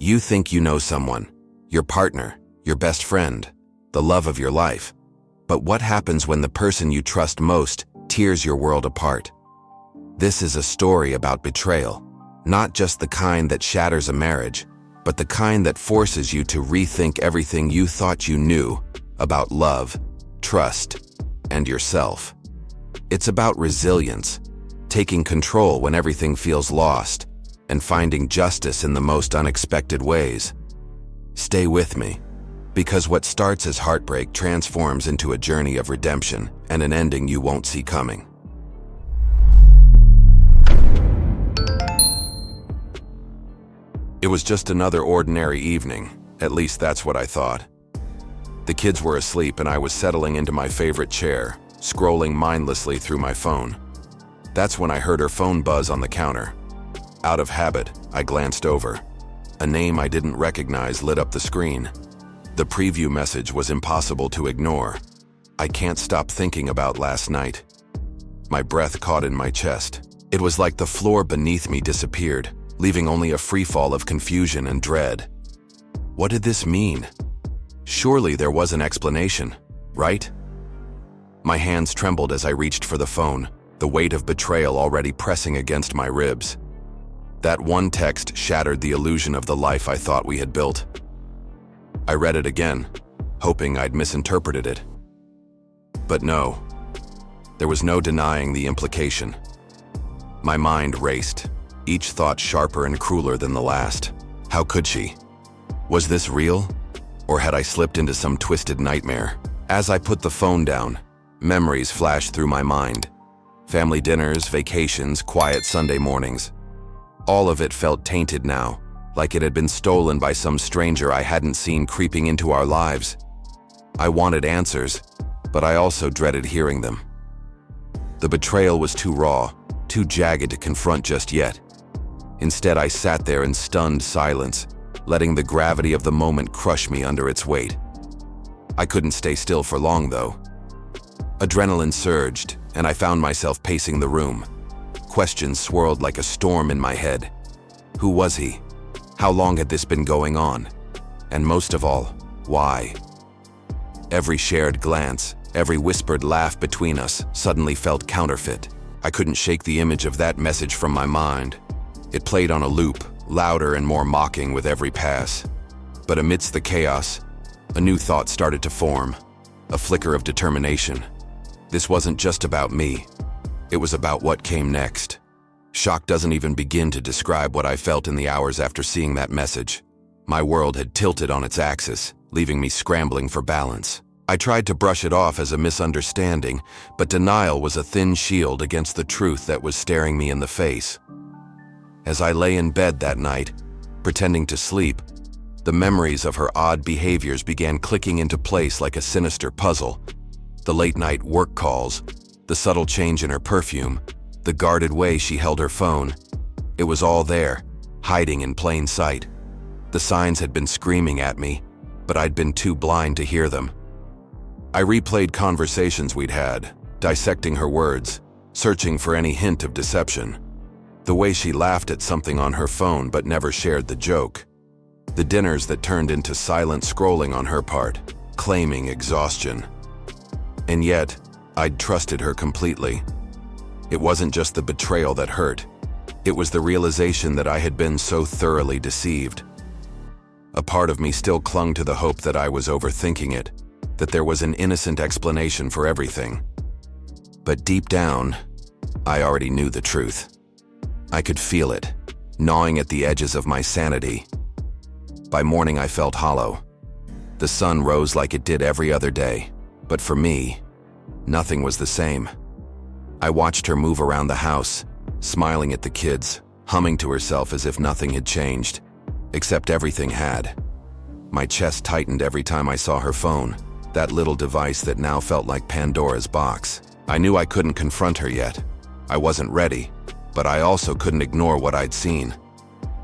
You think you know someone, your partner, your best friend, the love of your life. But what happens when the person you trust most tears your world apart? This is a story about betrayal, not just the kind that shatters a marriage, but the kind that forces you to rethink everything you thought you knew about love, trust, and yourself. It's about resilience, taking control when everything feels lost, and finding justice in the most unexpected ways. Stay with me, because what starts as heartbreak transforms into a journey of redemption and an ending you won't see coming. It was just another ordinary evening, at least that's what I thought. The kids were asleep and I was settling into my favorite chair, scrolling mindlessly through my phone. That's when I heard her phone buzz on the counter. Out of habit, I glanced over. A name I didn't recognize lit up the screen. The preview message was impossible to ignore. I can't stop thinking about last night. My breath caught in my chest. It was like the floor beneath me disappeared, leaving only a freefall of confusion and dread. What did this mean? Surely there was an explanation, right? My hands trembled as I reached for the phone, the weight of betrayal already pressing against my ribs. That one text shattered the illusion of the life I thought we had built. I read it again, hoping I'd misinterpreted it. But no, there was no denying the implication. My mind raced, each thought sharper and crueler than the last. How could she? Was this real? Or had I slipped into some twisted nightmare? As I put the phone down, memories flashed through my mind. Family dinners, vacations, quiet Sunday mornings. All of it felt tainted now, like it had been stolen by some stranger I hadn't seen creeping into our lives. I wanted answers, but I also dreaded hearing them. The betrayal was too raw, too jagged to confront just yet. Instead, I sat there in stunned silence, letting the gravity of the moment crush me under its weight. I couldn't stay still for long, though. Adrenaline surged, and I found myself pacing the room. Questions swirled like a storm in my head. Who was he? How long had this been going on? And most of all, why? Every shared glance, every whispered laugh between us suddenly felt counterfeit. I couldn't shake the image of that message from my mind. It played on a loop, louder and more mocking with every pass. But amidst the chaos, a new thought started to form, a flicker of determination. This wasn't just about me. It was about what came next. Shock doesn't even begin to describe what I felt in the hours after seeing that message. My world had tilted on its axis, leaving me scrambling for balance. I tried to brush it off as a misunderstanding, but denial was a thin shield against the truth that was staring me in the face. As I lay in bed that night, pretending to sleep, the memories of her odd behaviors began clicking into place like a sinister puzzle. The late-night work calls, the subtle change in her perfume, the guarded way she held her phone. It was all there, hiding in plain sight. The signs had been screaming at me, but I'd been too blind to hear them. I replayed conversations we'd had, dissecting her words, searching for any hint of deception. The way she laughed at something on her phone but never shared the joke. The dinners that turned into silent scrolling on her part, claiming exhaustion. And yet, I'd trusted her completely. It wasn't just the betrayal that hurt. It was the realization that I had been so thoroughly deceived. A part of me still clung to the hope that I was overthinking it, that there was an innocent explanation for everything. But deep down, I already knew the truth. I could feel it, gnawing at the edges of my sanity. By morning, I felt hollow. The sun rose like it did every other day, but for me, nothing was the same. I watched her move around the house, smiling at the kids, humming to herself as if nothing had changed, except everything had. My chest tightened every time I saw her phone, that little device that now felt like Pandora's box. I knew I couldn't confront her yet. I wasn't ready, but I also couldn't ignore what I'd seen.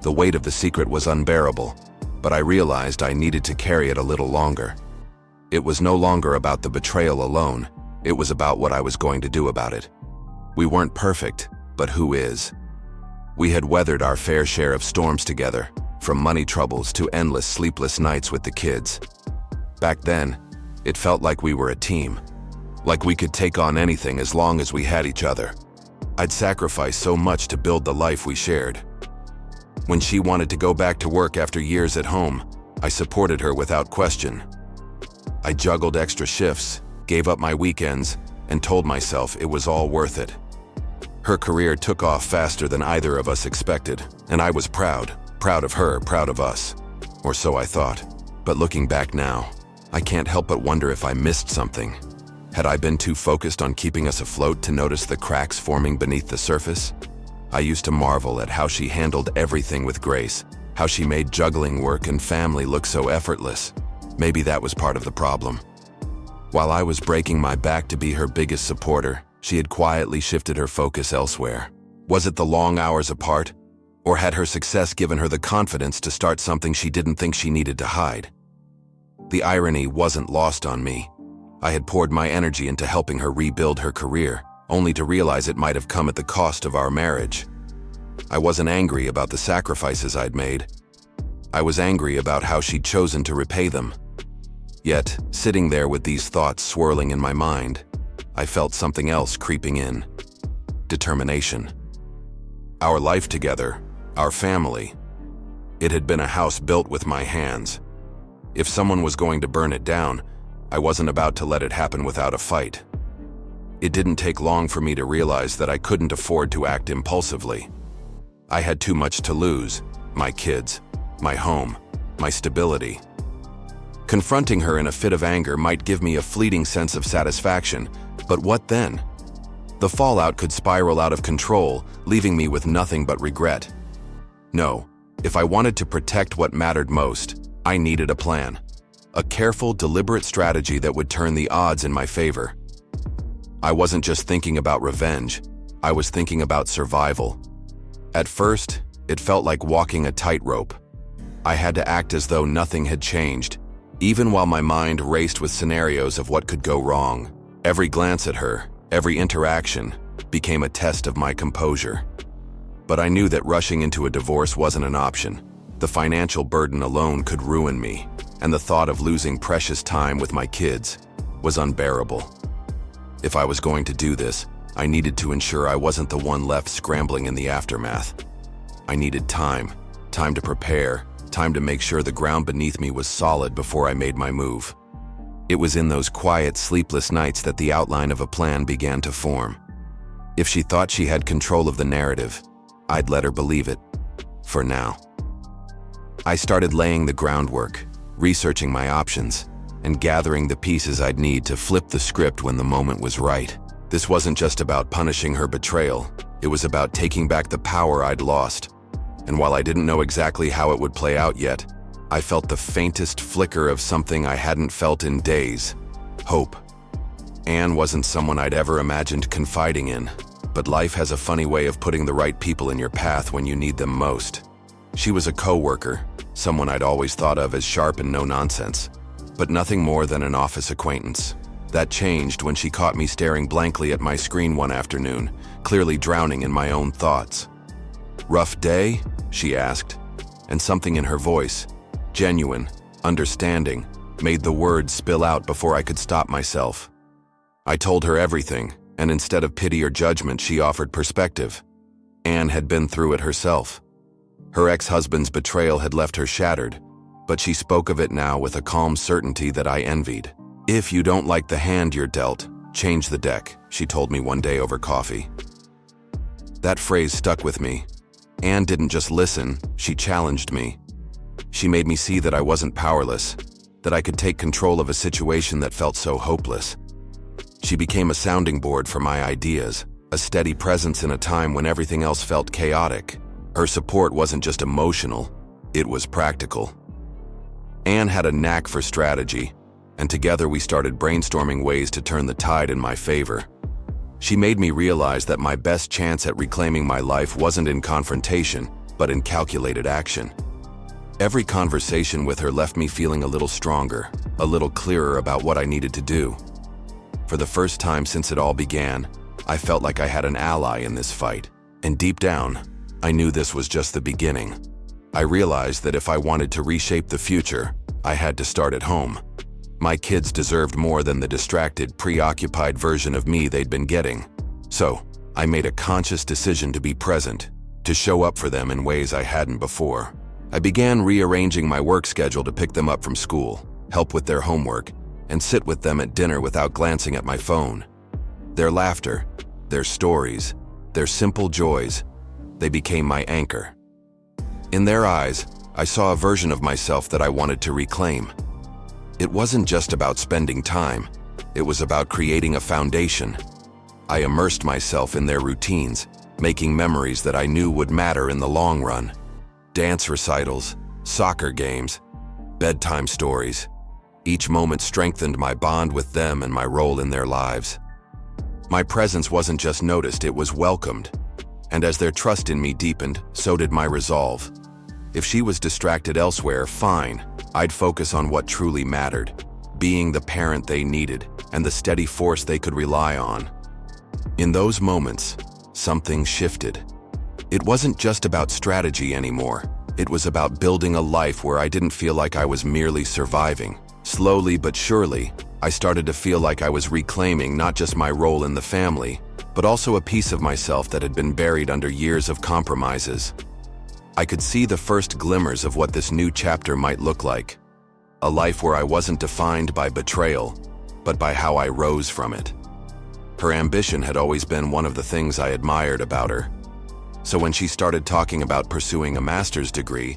The weight of the secret was unbearable, but I realized I needed to carry it a little longer. It was no longer about the betrayal alone. It was about what I was going to do about it. We weren't perfect, but who is? We had weathered our fair share of storms together, from money troubles to endless sleepless nights with the kids. Back then, it felt like we were a team, like we could take on anything as long as we had each other. I'd sacrificed so much to build the life we shared. When she wanted to go back to work after years at home, I supported her without question. I juggled extra shifts, gave up my weekends, and told myself it was all worth it. Her career took off faster than either of us expected, and I was proud of her, proud of us. Or so I thought. But looking back now, I can't help but wonder if I missed something. Had I been too focused on keeping us afloat to notice the cracks forming beneath the surface? I used to marvel at how she handled everything with grace, how she made juggling work and family look so effortless. Maybe that was part of the problem. While I was breaking my back to be her biggest supporter, she had quietly shifted her focus elsewhere. Was it the long hours apart? Or had her success given her the confidence to start something she didn't think she needed to hide? The irony wasn't lost on me. I had poured my energy into helping her rebuild her career, only to realize it might have come at the cost of our marriage. I wasn't angry about the sacrifices I'd made. I was angry about how she'd chosen to repay them. Yet, sitting there with these thoughts swirling in my mind, I felt something else creeping in. Determination. Our life together, our family. It had been a house built with my hands. If someone was going to burn it down, I wasn't about to let it happen without a fight. It didn't take long for me to realize that I couldn't afford to act impulsively. I had too much to lose: my kids, my home, my stability. Confronting her in a fit of anger might give me a fleeting sense of satisfaction, but what then? The fallout could spiral out of control, leaving me with nothing but regret. No, if I wanted to protect what mattered most, I needed a plan. A careful, deliberate strategy that would turn the odds in my favor. I wasn't just thinking about revenge, I was thinking about survival. At first, it felt like walking a tightrope. I had to act as though nothing had changed, even while my mind raced with scenarios of what could go wrong. Every glance at her, every interaction, became a test of my composure. But I knew that rushing into a divorce wasn't an option. The financial burden alone could ruin me, and the thought of losing precious time with my kids was unbearable. If I was going to do this, I needed to ensure I wasn't the one left scrambling in the aftermath. I needed time to prepare, time to make sure the ground beneath me was solid before I made my move. It was in those quiet, sleepless nights that the outline of a plan began to form. If she thought she had control of the narrative, I'd let her believe it, for now. I started laying the groundwork, researching my options, and gathering the pieces I'd need to flip the script when the moment was right. This wasn't just about punishing her betrayal, it was about taking back the power I'd lost. And while I didn't know exactly how it would play out yet, I felt the faintest flicker of something I hadn't felt in days: hope. Anne wasn't someone I'd ever imagined confiding in, but life has a funny way of putting the right people in your path when you need them most. She was a co-worker, someone I'd always thought of as sharp and no-nonsense, but nothing more than an office acquaintance. That changed when she caught me staring blankly at my screen one afternoon, clearly drowning in my own thoughts. "Rough day?" she asked, and something in her voice, genuine, understanding, made the words spill out before I could stop myself. I told her everything, and instead of pity or judgment, she offered perspective. Anne had been through it herself. Her ex-husband's betrayal had left her shattered, but she spoke of it now with a calm certainty that I envied. "If you don't like the hand you're dealt, change the deck," she told me one day over coffee. That phrase stuck with me. Anne didn't just listen, she challenged me. She made me see that I wasn't powerless, that I could take control of a situation that felt so hopeless. She became a sounding board for my ideas, a steady presence in a time when everything else felt chaotic. Her support wasn't just emotional, it was practical. Anne had a knack for strategy, and together we started brainstorming ways to turn the tide in my favor. She made me realize that my best chance at reclaiming my life wasn't in confrontation, but in calculated action. Every conversation with her left me feeling a little stronger, a little clearer about what I needed to do. For the first time since it all began, I felt like I had an ally in this fight, and deep down, I knew this was just the beginning. I realized that if I wanted to reshape the future, I had to start at home. My kids deserved more than the distracted, preoccupied version of me they'd been getting. So, I made a conscious decision to be present, to show up for them in ways I hadn't before. I began rearranging my work schedule to pick them up from school, help with their homework, and sit with them at dinner without glancing at my phone. Their laughter, their stories, their simple joys, they became my anchor. In their eyes, I saw a version of myself that I wanted to reclaim. It wasn't just about spending time, it was about creating a foundation. I immersed myself in their routines, making memories that I knew would matter in the long run. Dance recitals, soccer games, bedtime stories. Each moment strengthened my bond with them and my role in their lives. My presence wasn't just noticed, it was welcomed. And as their trust in me deepened, so did my resolve. If she was distracted elsewhere, fine. I'd focus on what truly mattered, being the parent they needed and the steady force they could rely on. In those moments, something shifted. It wasn't just about strategy anymore. It was about building a life where I didn't feel like I was merely surviving. Slowly but surely, I started to feel like I was reclaiming not just my role in the family, but also a piece of myself that had been buried under years of compromises. I could see the first glimmers of what this new chapter might look like. A life where I wasn't defined by betrayal, but by how I rose from it. Her ambition had always been one of the things I admired about her. So when she started talking about pursuing a master's degree,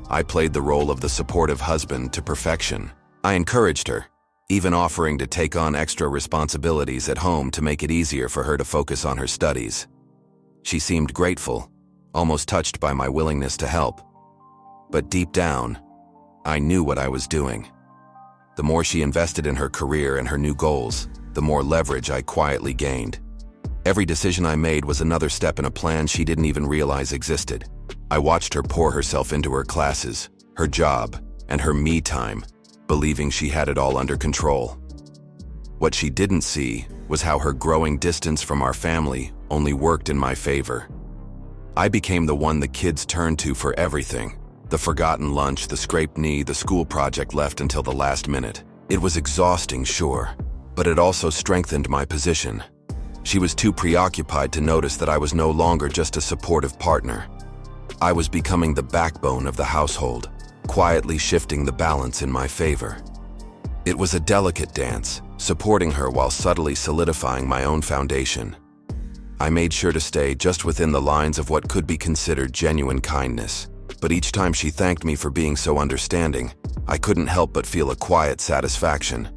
I played the role of the supportive husband to perfection. I encouraged her, even offering to take on extra responsibilities at home to make it easier for her to focus on her studies. She seemed grateful, almost touched by my willingness to help. But deep down, I knew what I was doing. The more she invested in her career and her new goals, the more leverage I quietly gained. Every decision I made was another step in a plan she didn't even realize existed. I watched her pour herself into her classes, her job, and her me time, believing she had it all under control. What she didn't see was how her growing distance from our family only worked in my favor. I became the one the kids turned to for everything. The forgotten lunch, the scraped knee, the school project left until the last minute. It was exhausting, sure, but it also strengthened my position. She was too preoccupied to notice that I was no longer just a supportive partner. I was becoming the backbone of the household, quietly shifting the balance in my favor. It was a delicate dance, supporting her while subtly solidifying my own foundation. I made sure to stay just within the lines of what could be considered genuine kindness. But each time she thanked me for being so understanding, I couldn't help but feel a quiet satisfaction.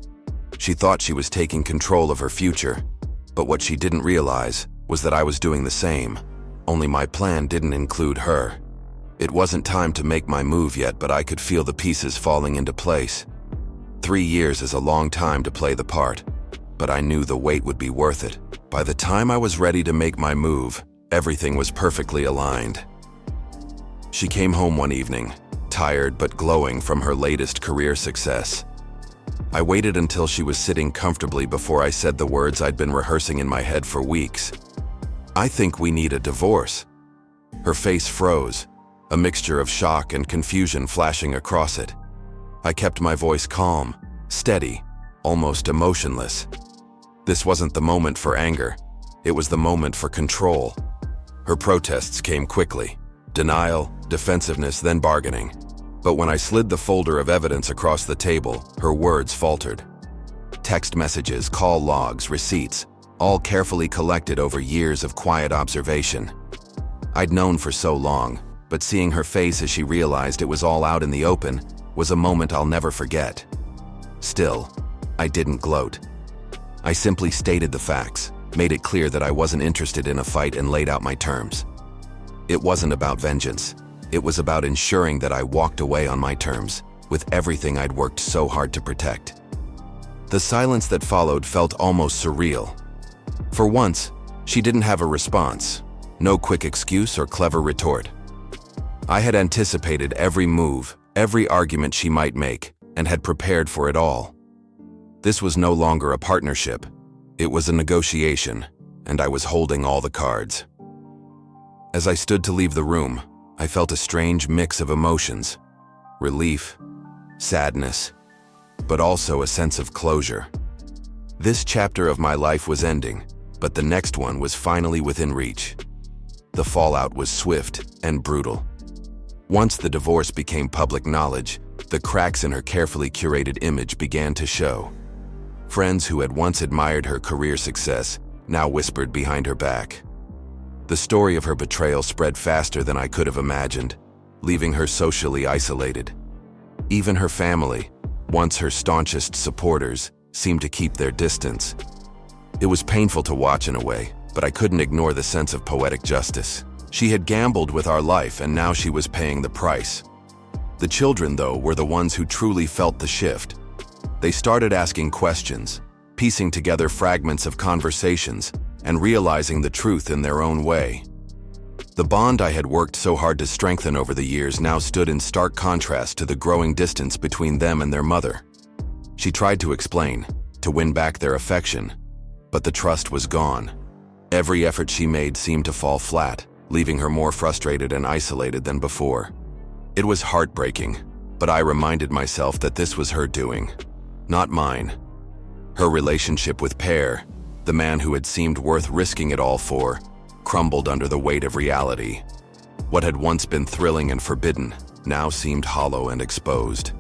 She thought she was taking control of her future, but what she didn't realize was that I was doing the same, only my plan didn't include her. It wasn't time to make my move yet, but I could feel the pieces falling into place. 3 years is a long time to play the part, but I knew the wait would be worth it. By the time I was ready to make my move, everything was perfectly aligned. She came home one evening, tired but glowing from her latest career success. I waited until she was sitting comfortably before I said the words I'd been rehearsing in my head for weeks. "I think we need a divorce." Her face froze, a mixture of shock and confusion flashing across it. I kept my voice calm, steady, almost emotionless. This wasn't the moment for anger. It was the moment for control. Her protests came quickly. Denial, defensiveness, then bargaining. But when I slid the folder of evidence across the table, her words faltered. Text messages, call logs, receipts, all carefully collected over years of quiet observation. I'd known for so long, but seeing her face as she realized it was all out in the open was a moment I'll never forget. Still, I didn't gloat. I simply stated the facts, made it clear that I wasn't interested in a fight, and laid out my terms. It wasn't about vengeance. It was about ensuring that I walked away on my terms, with everything I'd worked so hard to protect. The silence that followed felt almost surreal. For once, she didn't have a response, no quick excuse or clever retort. I had anticipated every move, every argument she might make, and had prepared for it all. This was no longer a partnership. It was a negotiation, and I was holding all the cards. As I stood to leave the room, I felt a strange mix of emotions: relief, sadness, but also a sense of closure. This chapter of my life was ending, but the next one was finally within reach. The fallout was swift and brutal. Once the divorce became public knowledge, the cracks in her carefully curated image began to show. Friends who had once admired her career success now whispered behind her back. The story of her betrayal spread faster than I could have imagined, leaving her socially isolated. Even her family, once her staunchest supporters, seemed to keep their distance. It was painful to watch in a way, but I couldn't ignore the sense of poetic justice. She had gambled with our life, and now she was paying the price. The children, though, were the ones who truly felt the shift. They started asking questions, piecing together fragments of conversations, and realizing the truth in their own way. The bond I had worked so hard to strengthen over the years now stood in stark contrast to the growing distance between them and their mother. She tried to explain, to win back their affection, but the trust was gone. Every effort she made seemed to fall flat, leaving her more frustrated and isolated than before. It was heartbreaking, but I reminded myself that this was her doing, not mine. Her relationship with Per, the man who had seemed worth risking it all for, crumbled under the weight of reality. What had once been thrilling and forbidden now seemed hollow and exposed.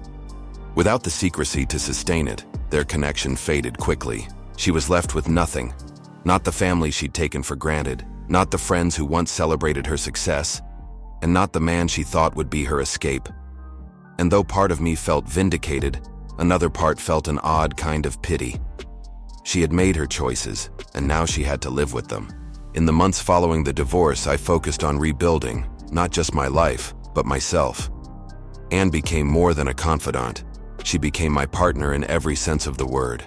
Without the secrecy to sustain it, their connection faded quickly. She was left with nothing. Not the family she'd taken for granted, not the friends who once celebrated her success, and not the man she thought would be her escape. And though part of me felt vindicated, another part felt an odd kind of pity. She had made her choices, and now she had to live with them. In the months following the divorce, I focused on rebuilding, not just my life, but myself. Anne became more than a confidant. She became my partner in every sense of the word.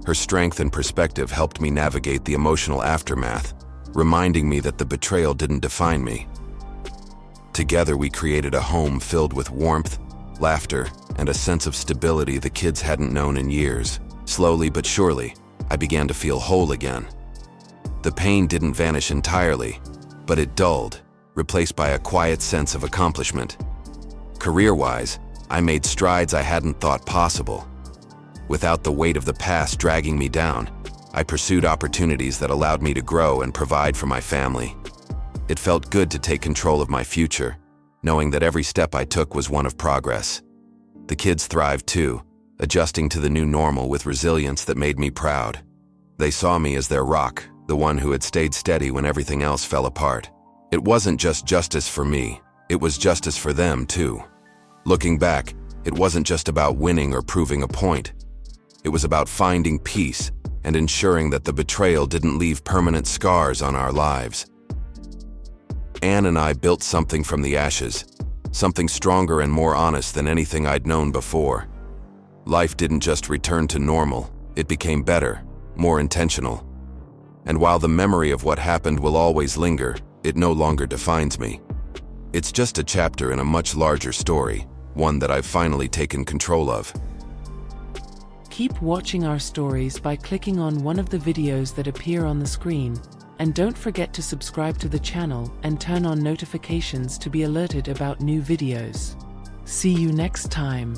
Her strength and perspective helped me navigate the emotional aftermath, reminding me that the betrayal didn't define me. Together we created a home filled with warmth, laughter, and a sense of stability the kids hadn't known in years. Slowly but surely, I began to feel whole again. The pain didn't vanish entirely, but it dulled, replaced by a quiet sense of accomplishment. Career-wise, I made strides I hadn't thought possible. Without the weight of the past dragging me down, I pursued opportunities that allowed me to grow and provide for my family. It felt good to take control of my future, knowing that every step I took was one of progress. The kids thrived too, adjusting to the new normal with resilience that made me proud. They saw me as their rock, the one who had stayed steady when everything else fell apart. It wasn't just justice for me, it was justice for them too. Looking back, it wasn't just about winning or proving a point. It was about finding peace and ensuring that the betrayal didn't leave permanent scars on our lives. Anne and I built something from the ashes, something stronger and more honest than anything I'd known before. Life didn't just return to normal, it became better, more intentional. And while the memory of what happened will always linger, it no longer defines me. It's just a chapter in a much larger story, one that I've finally taken control of. Keep watching our stories by clicking on one of the videos that appear on the screen, and don't forget to subscribe to the channel and turn on notifications to be alerted about new videos. See you next time.